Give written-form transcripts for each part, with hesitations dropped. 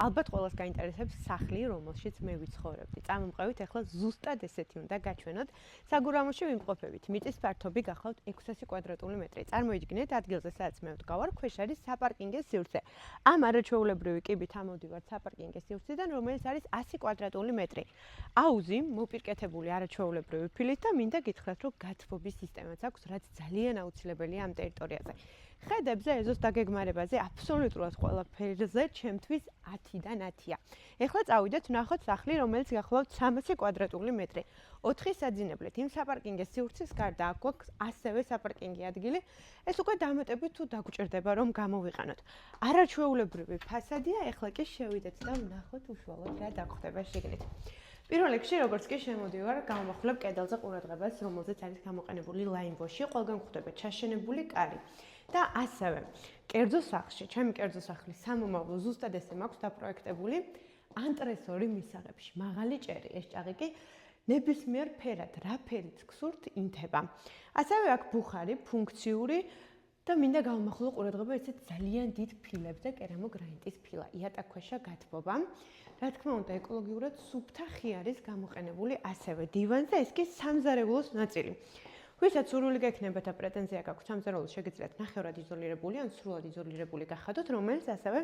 ალბათ ყველას გაინტერესებს სახლი, რომელშიც მე ვიცხოვრობდი. წამომყევით ახლა ზუსტად ესეთი უნდა გაჩვენოთ. საგურამოში ვიმყოფებით. მიწის ფართობი გახლავთ 600 კვადრატული მეტრი. წარმოიდგინეთ, ადგილზე სადაც მე ვდგავარ, ქვეშ არის საპარკინგო სივრცე. ამ არაჩვეულებრივი კიბით ამოვდივართ საპარკინგო სივრციდან, რომელიც არის 100 კვადრატული მეტრი. აუზი მოპირკეთებული არაჩვეულებრივი ფილით და მინდა გითხრათ, რომ გათბობის სისტემაც აქვს, რაც ძალიან აუცილებელია ამ ტერიტორიაზე. ხედებზე ეზოს დაგეგმარებაზე აბსოლუტურად ყველაფერზე ჩემთვის 10-დან 10-ია. ეხლა წავიდეთ ვნახოთ სახლი, რომელიც გახლავთ 300 კვადრატული მეტრი. 4 საძინებლით იმ საპარკინგო სივრცის გარდა აქ გვაქვს ასევე საპარკინგი ადგილი. ეს უკვე დამატებით თუ დაგვჭირდება რომ გამოვიყანოთ. არაჩვეულებრივი ფასადია, ეხლა კი შევიდეთ და ვნახოთ უშუალოდ რა დაგხვდება შიგნით. პირველ რიგში, როგორც კი შემოდივარ, გავამახვილებ კედელზე ყურადღებას, რომელზეც არის გამოყენებული ლაიმბოში, ყველგან გვხვდება ჩაშენებული კარი. და ასევე, კერძო სახლში, ჩემი კერძო სახლის სამომავლო ზუსტად ესე მაქვს დაპროექტებული ანტრესორი მისაღებში. მაღალი ჭერი, ეს ჭაღი კი ნებისმიერ ფერად, რა ფერიც გსურთ, ინთება. ასევე აქ ბუხარი, ფუნქციური და მინდა გავამახვილო ყურადღება ესეთ ძალიან დიდ ფილებზე, კერამოგრანიტის ფილა, იატაკქვეშა გათბობა. რა თქმა უნდა, ეკოლოგიურად სუფთა ხი არის გამოყენებული ასევე დივანზე, ეს კი სამზარეულოს ნაწილი. ვისაც სურვილი გექნებათ და პრეტენზია გაქვთ სამზარეულოს შეგიძლიათ ნახევრად იზოლირებული ან სრულად იზოლირებული გახადოთ, რომელიც ასევე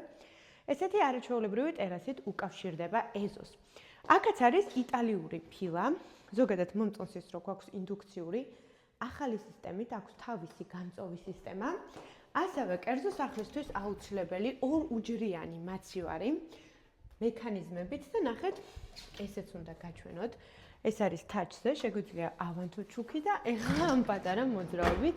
ესეთი არაჩვეულებრივი ტერასით უკავშირდება ეზოს. აქაც არის იტალიური ფილა, ზოგადად მომწონს ის, რომ გვაქვს ინდუქციური, ახალი სისტემით აქვს თავისი გამწვავი სისტემა, ასევე კერძო სახლისთვის აუცილებელი ორუჯრიანი მაცივარი მექანიზმებით და ნახეთ, ესეც უნდა გაჩვენოთ. ეს არის touch-ზე, შეგვიძლია ავანთო ჩუქი და ეხლა ამ პატარა მოძრაობით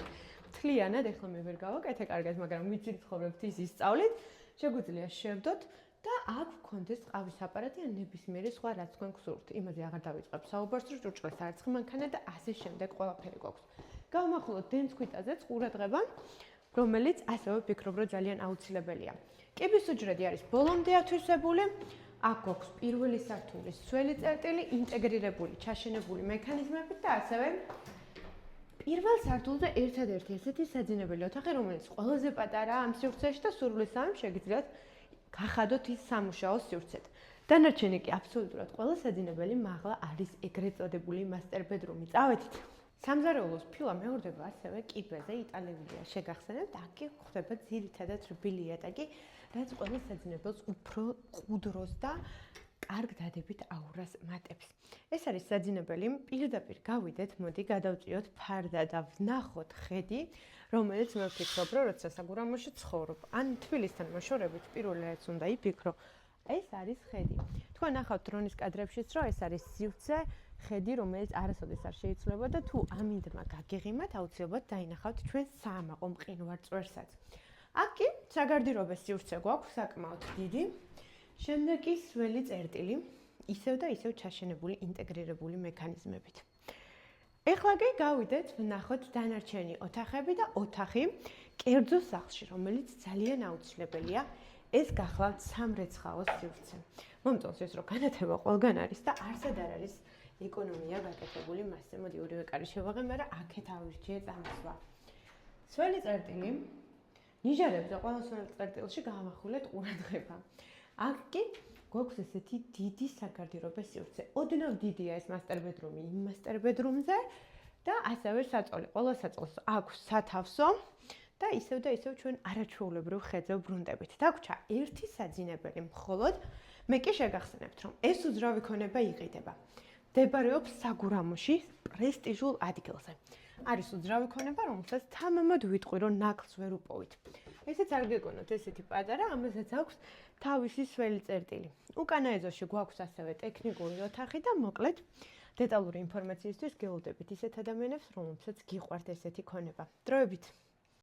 მთლიანად, ეხლა მე ვერ გავაკეთე კარგად, მაგრამ ვიცით ცხოვრობთ ის ისწავლით, შეგვიძლია შევდოთ და აქ გქონდეს ყავის აპარატი ან ნებისმიერი სხვა რაც თქვენ გსურთ. იმაზე აღარ დავიწყებ საუბარს, რომ ჭურჭლეს არცხი მანქანა და ასე შემდეგ ყველაფერი გვაქვს. გავამახვილოთ დენცქვიტაზეც ყურადღება, რომელიც ასევე ვფიქრობ, რომ ძალიან აუცილებელია. კიბის უჯრედი არის ბოლომდე ათვისებული. აქ გვაქვს პირველი სართულის სველი წერტილი, ინტეგრირებული, ჩაშენებული მექანიზმებით და ასევე პირველ სართულზე ერთადერთი ესეთი საძინებელი ოთახი, რომელიც ყველაზე პატარაა ამ სივრცეში და სურვილისამებრ შეგიძლიათ გახადოთ ის სამუშაო სივრცეთ. დანარჩენი კი აბსოლუტურად ყველა საძინებელი მაღლა არის ეგრეთ წოდებული master bedroom-ი. წავედით. სამზარეულოს ფილა მეორდება ასევე კიბეზე, იტალევია შეგახსენებთ, აქ კი გვხვდება ძირითადად რბილი იატაკი, რაც ყველა საძინებელს უფრო ყუდროს და კარგ დადებით აურას მატებს. ეს არის საძინებელი, პირდაპირ გავიდეთ, მოდი გადავწიოთ ფარდა და ვნახოთ ხედი, რომელიც მე ვფიქრობ, რომ როცა საგურამოში ცხოვრობ, ან თბილისთან მოშორებით პირველ რიგს უნდა იფიქრო, ეს არის ხედი. თქვენ ნახავთ დრონის კადრებშიც, რომ ეს არის სივრცე, ხედი, რომელიც არასოდეს არ შეიცვლება და თუ ამინდმა გაგეღიმათ, აუცილებლად დაინახავთ ჩვენ საამაყო მყინვარ წვერსაც. აქ კი საგარდირობე სივრცე გვაქვს საკმაოდ დიდი. შემდეგ კი სველი წერტილი, ისევ და ისევ ჩაშენებული ინტეგრირებული მექანიზმებით. ეხლა კი გავიდეთ, ვნახოთ დანარჩენი ოთახები და ოთახი კერძო სახლში, რომელიც ძალიან აუცილებელია, ეს გახლავთ სამრეცხაოს სივრცე. მომწონს ის, რომ განათება ყველგან არის და არსად არ არის ეკონომია გაკეთებული მასზე. მოდი ორივე კარი შევაღე, მაგრამ აქეთ ავირჩიე წამოსვლა. სველი წერტილი, ნიჟარებზე ყველა სველი წერტილში გავამახვილეთ ყურადღება. აქ კი გვაქვს ესეთი დიდი საგარდირობე სივრცე. ოდნავ დიდია ეს master bedroom-ი იმ master bedroom-ზე და ასევე საწოლი. ყველა საწოლს აქვს სათავსო და ისევ ჩვენ არაჩვეულებრივ ხედზე ვბრუნდებით. დაგვრჩა ერთი საძინებელი მხოლოდ, მე კი შეგახსენებთ, რომ ეს უძრავი ქონება იყიდება. მდებარეობს საგურამოში პრესტიჟულ ადგილზე. არის უძრავი ქონება, რომელსაც თამამად ვიტყვი, რომ ნაკლს ვერ უპოვით. ესეც არ გეკონოთ ესეთი პატარა, ამასაც აქვს თავისი სველი წერტილი. უკანა ეზოში გვაქვს ასევე ტექნიკური ოთახი და მოკლედ დეტალური ინფორმაციისთვის გეულდებით ისეთ ადამიანებს, რომლებსაც გიყვართ ესეთი ქონება. დროებით.